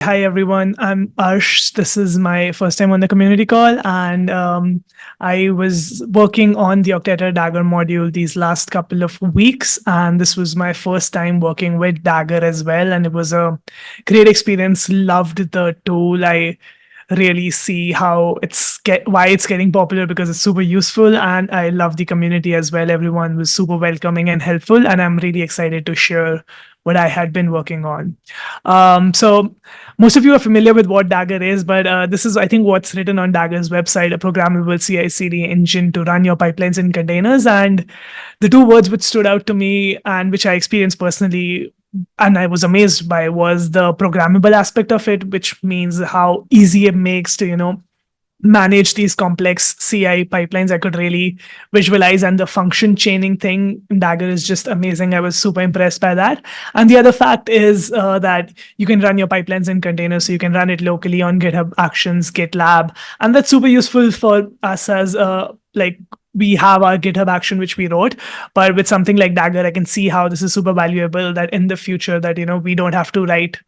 Hi everyone, I'm Arsh. This is my first time on the community call, and I was working on the Okteto Dagger module these last couple of weeks, and this was my first time working with Dagger as well, and it was a great experience. Loved the tool. I really see how why it's getting popular because it's super useful, and I love the community as well. Everyone was super welcoming and helpful, and I'm really excited to share what I had been working on. So most of you are familiar with what Dagger is, but this is, I think, what's written on Dagger's website: a programmable CI/CD engine to run your pipelines in containers. And the two words which stood out to me and which I experienced personally and I was amazed by was the programmable aspect of it, which means how easy it makes to, manage these complex CI pipelines. I could really visualize, and the function chaining thing in Dagger is just amazing. I was super impressed by that. And the other fact is that you can run your pipelines in containers, so you can run it locally on GitHub Actions, GitLab, and that's super useful for us as we have our GitHub action which we wrote, but with something like Dagger, I can see how this is super valuable. That in the future, that we don't have to write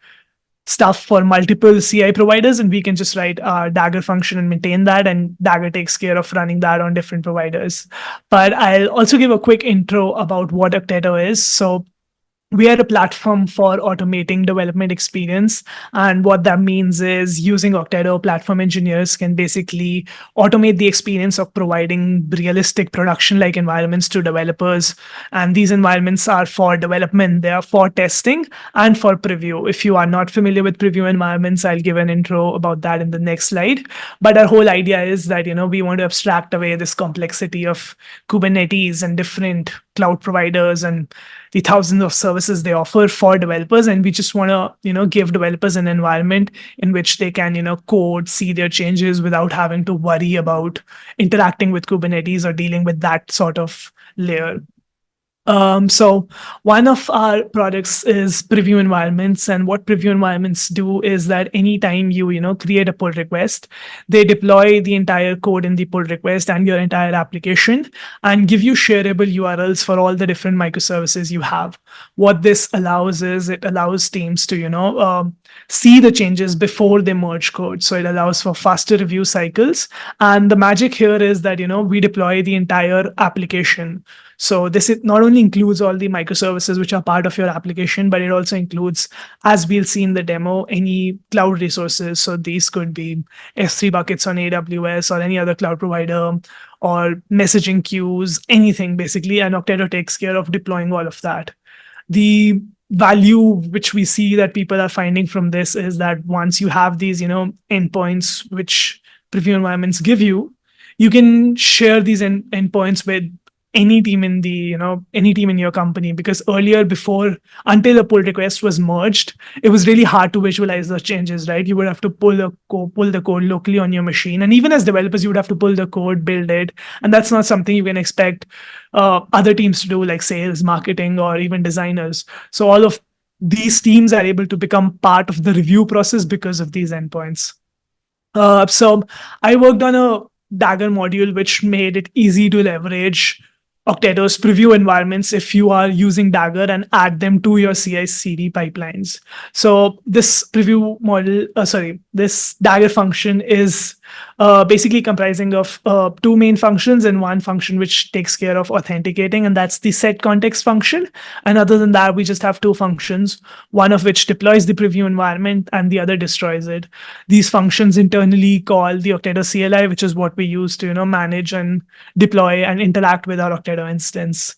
stuff for multiple CI providers, and we can just write our Dagger function and maintain that, and Dagger takes care of running that on different providers. But I'll also give a quick intro about what Okteto is. So we are a platform for automating development experience. And what that means is using Okteto, platform engineers can basically automate the experience of providing realistic production-like environments to developers. And these environments are for development, they are for testing and for preview. If you are not familiar with preview environments, I'll give an intro about that in the next slide. But our whole idea is that, we want to abstract away this complexity of Kubernetes and different cloud providers and the thousands of services they offer for developers, and we just want to give developers an environment in which they can code, see their changes without having to worry about interacting with Kubernetes or dealing with that sort of layer. So one of our products is preview environments, and what preview environments do is that anytime you create a pull request, they deploy the entire code in the pull request and your entire application, and give you shareable URLs for all the different microservices you have. What this allows is it allows teams to see the changes before they merge code. So it allows for faster review cycles, and the magic here is that we deploy the entire application. So this not only includes all the microservices which are part of your application, but it also includes, as we'll see in the demo, any cloud resources. So these could be S3 buckets on AWS or any other cloud provider, or messaging queues, anything basically. And Okteto takes care of deploying all of that. The value which we see that people are finding from this is that once you have these endpoints which preview environments give you, you can share these endpoints with any team in your company. Because earlier, until a pull request was merged, it was really hard to visualize those changes, right? You would have to pull the code locally on your machine, and even as developers, you would have to pull the code, build it, and that's not something you can expect other teams to do, like sales, marketing, or even designers. So all of these teams are able to become part of the review process because of these endpoints. So I worked on a Dagger module which made it easy to leverage Okteto's preview environments if you are using Dagger and add them to your CI/CD pipelines. So this this Dagger function is basically comprising of two main functions and one function which takes care of authenticating, and that's the set context function. And other than that, we just have two functions, one of which deploys the preview environment and the other destroys it. These functions internally call the Okteto CLI, which is what we use to manage and deploy and interact with our Okteto instance.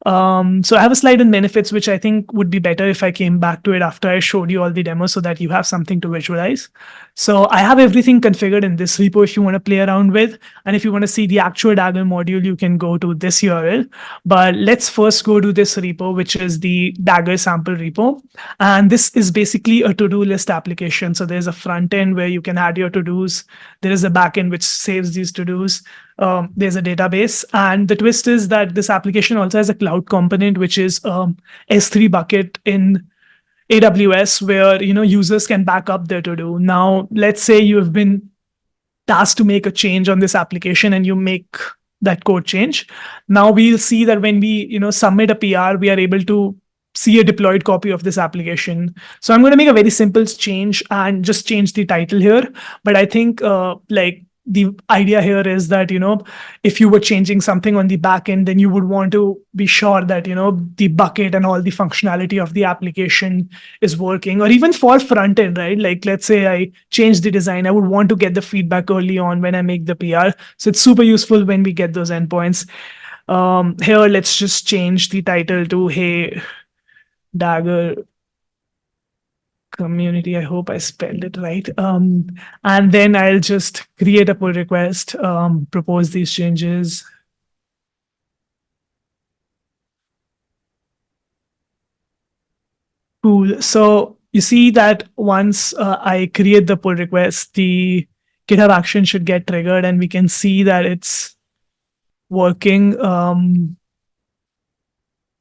So I have a slide in benefits, which I think would be better if I came back to it after I showed you all the demos so that you have something to visualize. So I have everything configured in this repo if you want to play around with. And if you want to see the actual Dagger module, you can go to this URL. But let's first go to this repo, which is the Dagger sample repo. And this is basically a to-do list application. So there's a front end where you can add your to-dos. There is a back end which saves these to-dos. There's a database, and the twist is that this application also has a cloud component, which is S3 bucket in AWS, where users can back up their to-do. Now, let's say you have been tasked to make a change on this application, and you make that code change. Now we'll see that when we submit a PR, we are able to see a deployed copy of this application. So I'm going to make a very simple change and just change the title here. But I think like the idea here is that, if you were changing something on the back end, then you would want to be sure that, the bucket and all the functionality of the application is working. Or even for front end, right? Like, let's say I change the design, I would want to get the feedback early on when I make the PR. So it's super useful when we get those endpoints. Here, let's just change the title to, hey, Dagger community. I hope I spelled it right. And then I'll just create a pull request, propose these changes. Cool. So you see that once I create the pull request, the GitHub action should get triggered, and we can see that it's working.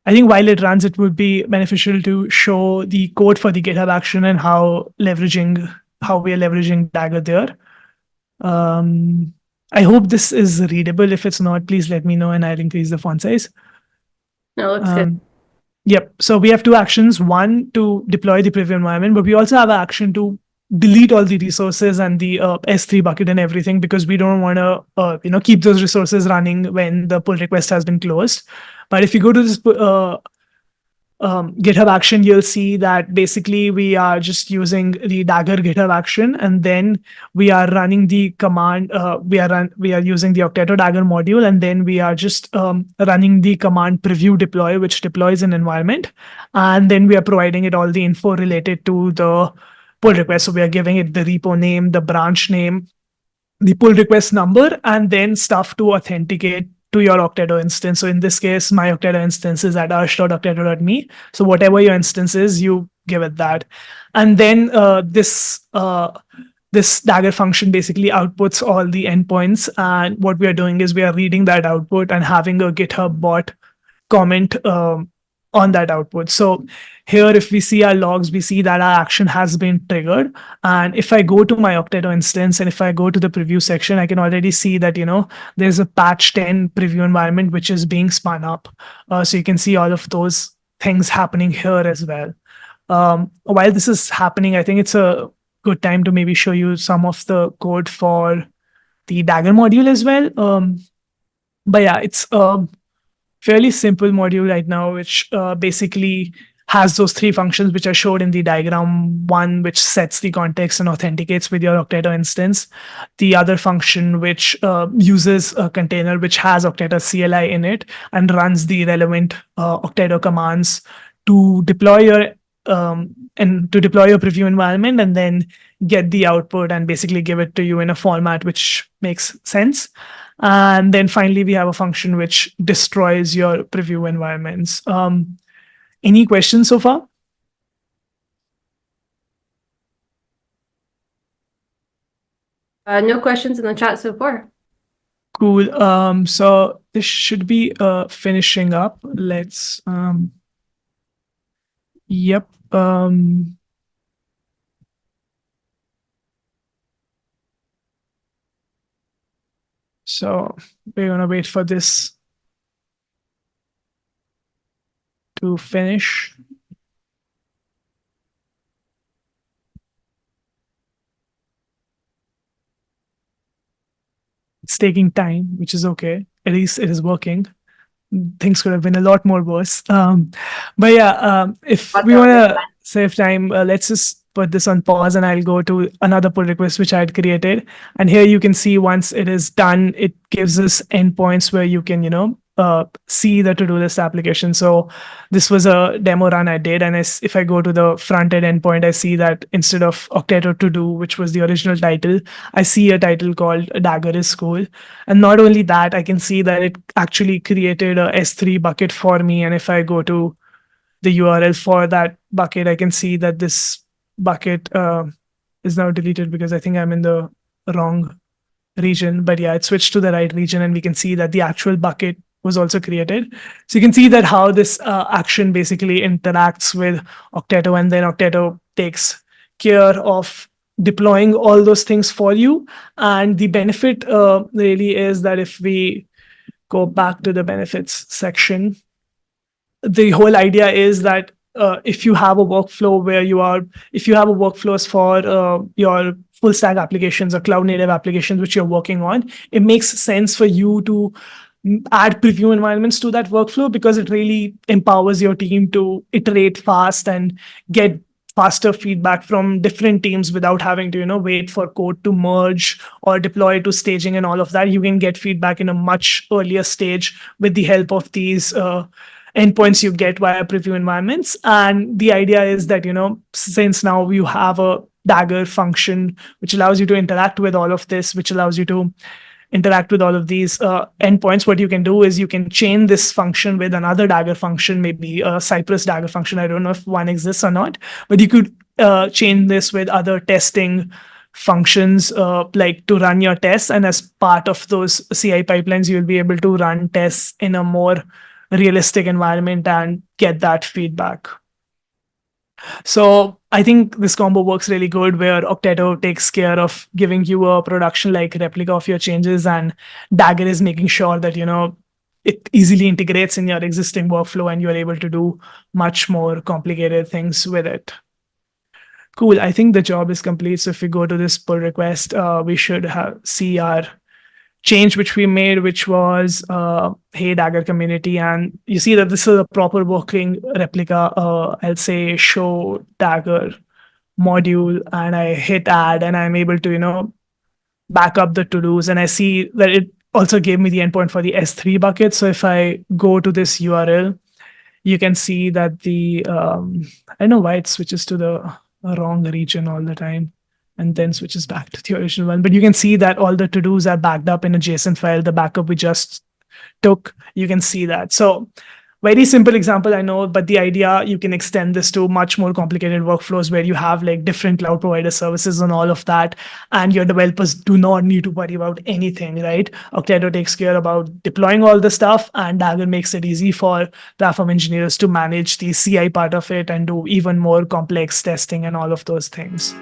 I think while it runs, it would be beneficial to show the code for the GitHub action and how we are leveraging Dagger there. I hope this is readable. If it's not, please let me know and I'll increase the font size. No, it looks good. Yep. So we have two actions. One, to deploy the preview environment, but we also have an action to delete all the resources and the S3 bucket and everything, because we don't want to keep those resources running when the pull request has been closed. But if you go to this GitHub action, you'll see that basically we are just using the Dagger GitHub action, and then we are running the command. We are using the Okteto Dagger module, and then we are just running the command preview deploy, which deploys an environment, and then we are providing it all the info related to the pull request. So we are giving it the repo name, the branch name, the pull request number, and then stuff to authenticate to your Okteto instance. So in this case, my Okteto instance is at arsh.okteto.me. So whatever your instance is, you give it that. And then this Dagger function basically outputs all the endpoints. And what we are doing is we are reading that output and having a GitHub bot comment on that output. So here, if we see our logs, we see that our action has been triggered. And if I go to my Okteto instance and if I go to the preview section, I can already see that, there's a patch 10 preview environment, which is being spun up. So you can see all of those things happening here as well. While this is happening, I think it's a good time to maybe show you some of the code for the Dagger module as well. But yeah, it's fairly simple module right now, which basically has those three functions which are showed in the diagram. One, which sets the context and authenticates with your Okteto instance. The other function, which uses a container which has Okteto CLI in it and runs the relevant Okteto commands to deploy your preview environment and then get the output and basically give it to you in a format which makes sense. And then finally, we have a function which destroys your preview environments. Any questions so far? No questions in the chat so far. Cool. So this should be finishing up. Let's. Yep. So we're gonna wait for this to finish. It's taking time, which is okay. At least it is working. Things could have been a lot more worse. But yeah, if we want to save time, let's just put this on pause and I'll go to another pull request which I had created. And here you can see once it is done, it gives us endpoints where you can, see the to-do list application. So this was a demo run I did. And if I go to the front end endpoint, I see that instead of Okteto to do, which was the original title, I see a title called Dagger is cool. And not only that, I can see that it actually created a S3 bucket for me. And if I go to the URL for that bucket, I can see that this bucket is now deleted because I think I'm in the wrong region. But yeah, it switched to the right region and we can see that the actual bucket was also created. So you can see that how this action basically interacts with Okteto, and then Okteto takes care of deploying all those things for you. And the benefit really is that if we go back to the benefits section, the whole idea is that if you have a workflow if you have a workflows for your full stack applications or cloud native applications which you're working on, it makes sense for you to add preview environments to that workflow, because it really empowers your team to iterate fast and get faster feedback from different teams without having to wait for code to merge or deploy to staging and all of that. You can get feedback in a much earlier stage with the help of these endpoints you get via preview environments. And the idea is that since now you have a Dagger function which allows you to interact with all of this, which allows you to interact with all of these endpoints, what you can do is you can chain this function with another Dagger function, maybe a Cypress Dagger function. I don't know if one exists or not, but you could chain this with other testing functions, like to run your tests. And as part of those CI pipelines, you'll be able to run tests in a more realistic environment and get that feedback. So I think this combo works really good, where Okteto takes care of giving you a production-like replica of your changes, and Dagger is making sure that it easily integrates in your existing workflow and you're able to do much more complicated things with it. Cool. I think the job is complete. So if we go to this pull request, we should see our change which we made, which was hey Dagger community, and you see that this is a proper working replica. I'll say show Dagger module, and I hit add, and I'm able to back up the to-dos, and I see that it also gave me the endpoint for the S3 bucket. So if I go to this URL, you can see that the I don't know why it switches to the wrong region all the time and then switches back to the original one. But you can see that all the to-dos are backed up in a JSON file. The backup we just took, you can see that. So very simple example, I know, but the idea, you can extend this to much more complicated workflows where you have like different cloud provider services and all of that, and your developers do not need to worry about anything, right? Okteto takes care about deploying all the stuff, and Dagger makes it easy for platform engineers to manage the CI part of it and do even more complex testing and all of those things.